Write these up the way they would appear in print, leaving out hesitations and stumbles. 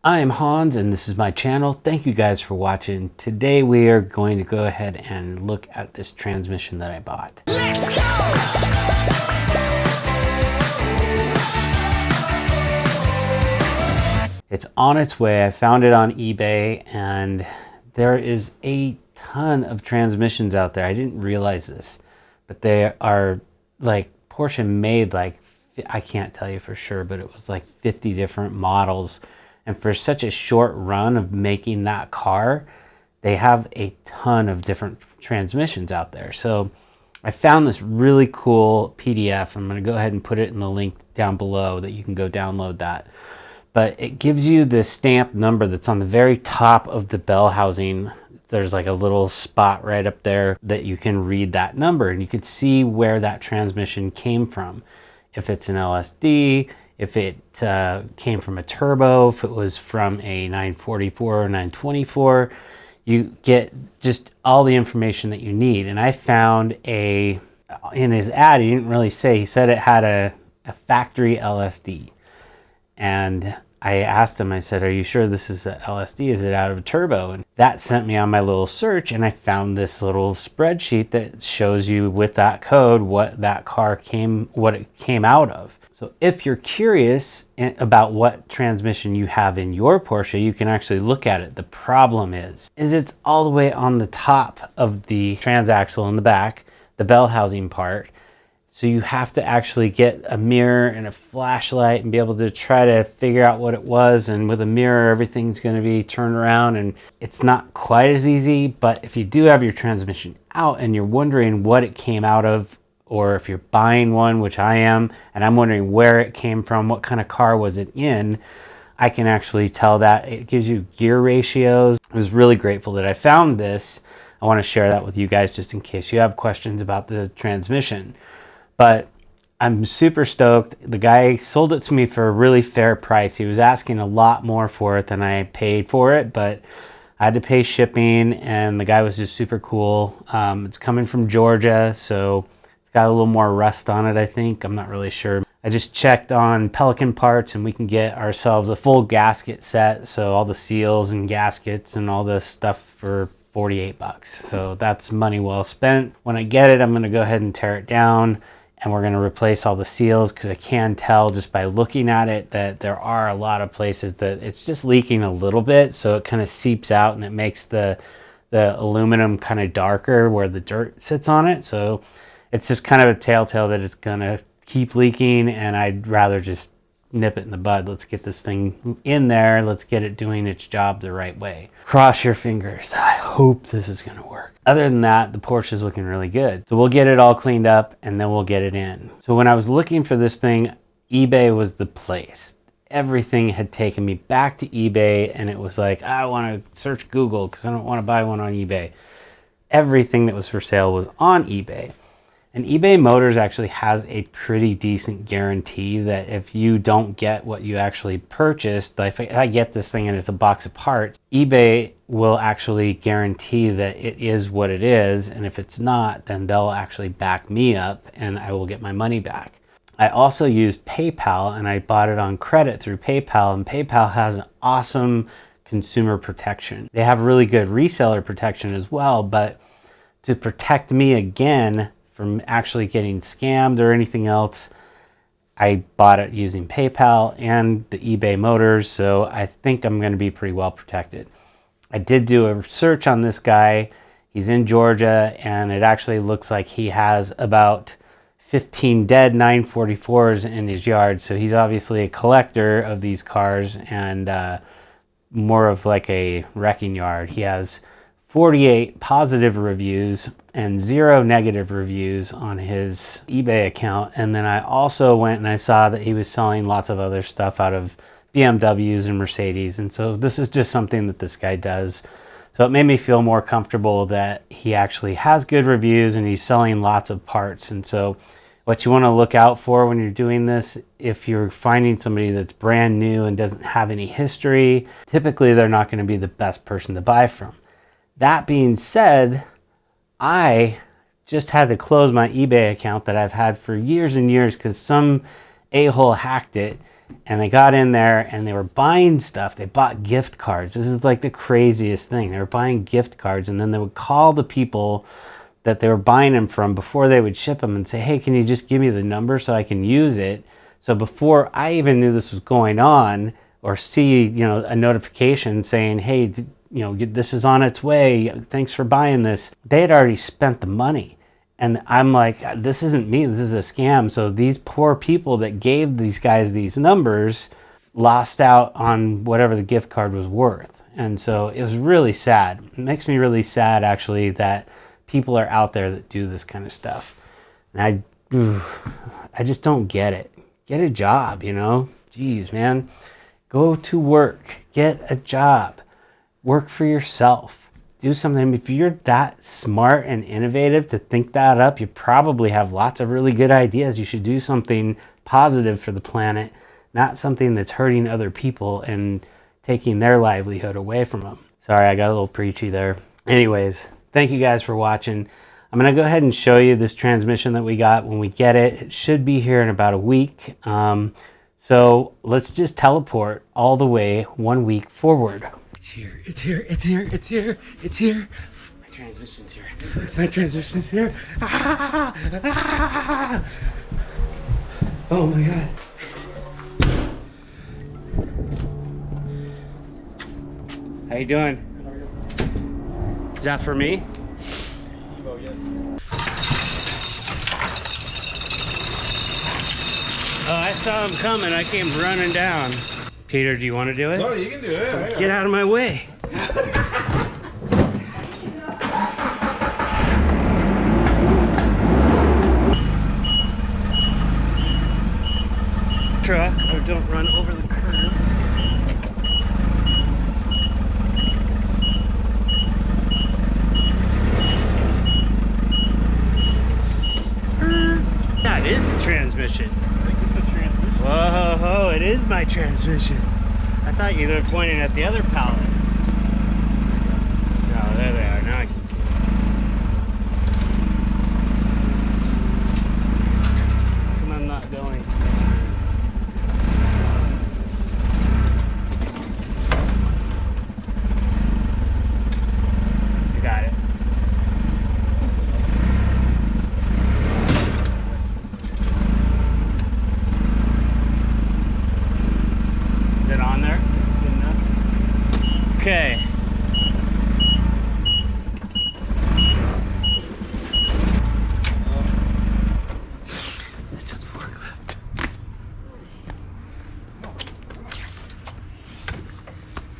I am Hans and this is my channel. Thank you guys for watching. Today we are going to go ahead and look at this transmission that I bought. Let's go! It's on its way. I found it on eBay and there is a ton of transmissions out there. I didn't realize this, but they are like Porsche made like, I can't tell you for sure, but it was like 50 different models. And for such a short run of making that car, they have a ton of different transmissions out there. So I found this really cool PDF. I'm going to go ahead and put it in the link down below that you can go download that. But it gives you this stamp number that's on the very top of the bell housing. There's like a little spot right up there that you can read that number and you can see where that transmission came from. If it's an LSD, if it came from a turbo, if it was from a 944 or 924, you get just all the information that you need. And I found in his ad, he didn't really say, he said it had a factory LSD. And I asked him, I said, are you sure this is a LSD? Is it out of a turbo? And that sent me on my little search and I found this little spreadsheet that shows you with that code what that car what it came out of. So if you're curious about what transmission you have in your Porsche, you can actually look at it. The problem is it's all the way on the top of the transaxle in the back, the bell housing part. So you have to actually get a mirror and a flashlight and be able to try to figure out what it was. And with a mirror, everything's going to be turned around and it's not quite as easy. But if you do have your transmission out and you're wondering what it came out of, or if you're buying one, which I am, and I'm wondering where it came from, what kind of car was it in, I can actually tell that. It gives you gear ratios. I was really grateful that I found this. I want to share that with you guys just in case you have questions about the transmission. But I'm super stoked. The guy sold it to me for a really fair price. He was asking a lot more for it than I paid for it, but I had to pay shipping and the guy was just super cool. It's coming from Georgia, so got a little more rust on it, I think. I'm not really sure. I just checked on Pelican Parts and we can get ourselves a full gasket set. So all the seals and gaskets and all this stuff for 48 bucks. So that's money well spent. When I get it, I'm gonna go ahead and tear it down and we're gonna replace all the seals because I can tell just by looking at it that there are a lot of places that it's just leaking a little bit. So it kind of seeps out and it makes the aluminum kind of darker where the dirt sits on it. So it's just kind of a telltale that it's gonna keep leaking and I'd rather just nip it in the bud. Let's get this thing in there. Let's get it doing its job the right way. Cross your fingers. I hope this is gonna work. Other than that, the Porsche is looking really good. So we'll get it all cleaned up and then we'll get it in. So when I was looking for this thing, eBay was the place. Everything had taken me back to eBay and it was like, I wanna search Google because I don't wanna buy one on eBay. Everything that was for sale was on eBay. And eBay Motors actually has a pretty decent guarantee that if you don't get what you actually purchased, like if I get this thing and it's a box of parts, eBay will actually guarantee that it is what it is. And if it's not, then they'll actually back me up and I will get my money back. I also used PayPal and I bought it on credit through PayPal, and PayPal has an awesome consumer protection. They have really good reseller protection as well, but to protect me again from actually getting scammed or anything else, I bought it using PayPal and the eBay Motors, so I think I'm going to be pretty well protected. I did do a search on this guy. He's in Georgia and it actually looks like he has about 15 dead 944s in his yard, so he's obviously a collector of these cars and more of like a wrecking yard. He has 48 positive reviews and 0 negative reviews on his eBay account. And then I also went and I saw that he was selling lots of other stuff out of BMWs and Mercedes. And so this is just something that this guy does. So it made me feel more comfortable that he actually has good reviews and he's selling lots of parts. And so what you want to look out for when you're doing this, if you're finding somebody that's brand new and doesn't have any history, typically they're not going to be the best person to buy from. That being said, I just had to close my eBay account that I've had for years and years because some a-hole hacked it And they got in there and they were buying stuff. They bought gift cards. This is like the craziest thing. They were buying gift cards, and then they would call the people that they were buying them from before they would ship them and say, hey, can you just give me the number so I can use it? So before I even knew this was going on or see, you know, a notification saying, hey, you know, this is on its way. Thanks for buying this. They had already spent the money. And I'm like, this isn't me. This is a scam. So these poor people that gave these guys these numbers lost out on whatever the gift card was worth. And so it was really sad. It makes me really sad, actually, that people are out there that do this kind of stuff. And I just don't get it. Get a job, you know? Jeez, man. Go to work. Get a job. Work for yourself. Do something. If you're that smart and innovative to think that up, you probably have lots of really good ideas. You should do something positive for the planet, not something that's hurting other people and taking their livelihood away from them. Sorry, I got a little preachy there. Anyways, thank you guys for watching. I'm going to go ahead and show you this transmission that we got when we get it. It should be here in about a week. So let's just teleport all the way 1 week forward. It's here, it's here, it's here, it's here, it's here. My transmission's here. My transmission's here. Ah, ah. Oh my God. How you doing? Is that for me? Oh, yes. Oh, I saw him coming. I came running down. Peter, do you want to do it? No, you can do it. Get out of my way. Truck, or don't run over the curb. That is the transmission. Whoa, it is my transmission. I thought you were pointing at the other pallet. Oh, there they are. Now I can see them. How come I'm not going? You got it. Okay. That's a forklift.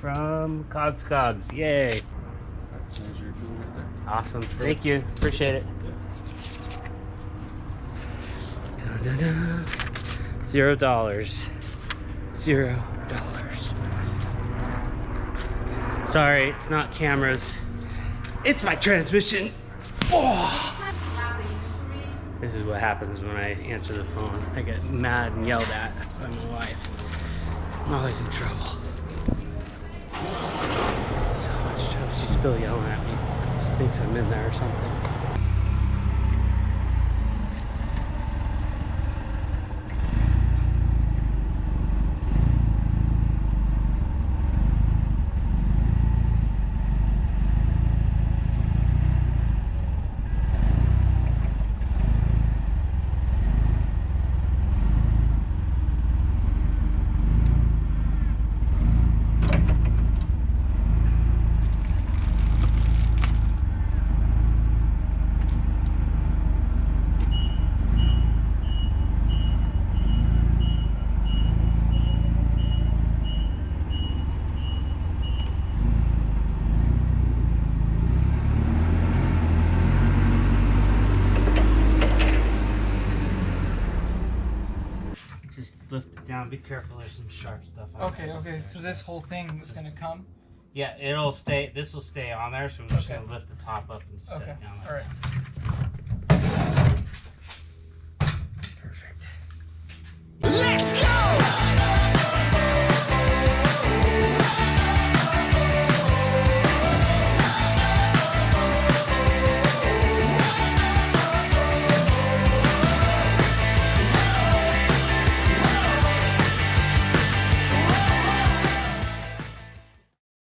From Cogs. Yay. Awesome. Thank you. Appreciate it. Dun, dun, dun. $0. $0. Sorry, it's not cameras. It's my transmission. Oh. This is what happens when I answer the phone. I get mad and yelled at by my wife. I'm always in trouble. So much trouble. She's still yelling at me. She thinks I'm in there or something. Just lift it down. Be careful. There's some sharp stuff on Okay, okay. So this whole thing is gonna come? Yeah, it'll stay. This will stay on there. So we're just gonna lift the top up and just set Okay. it down. All right.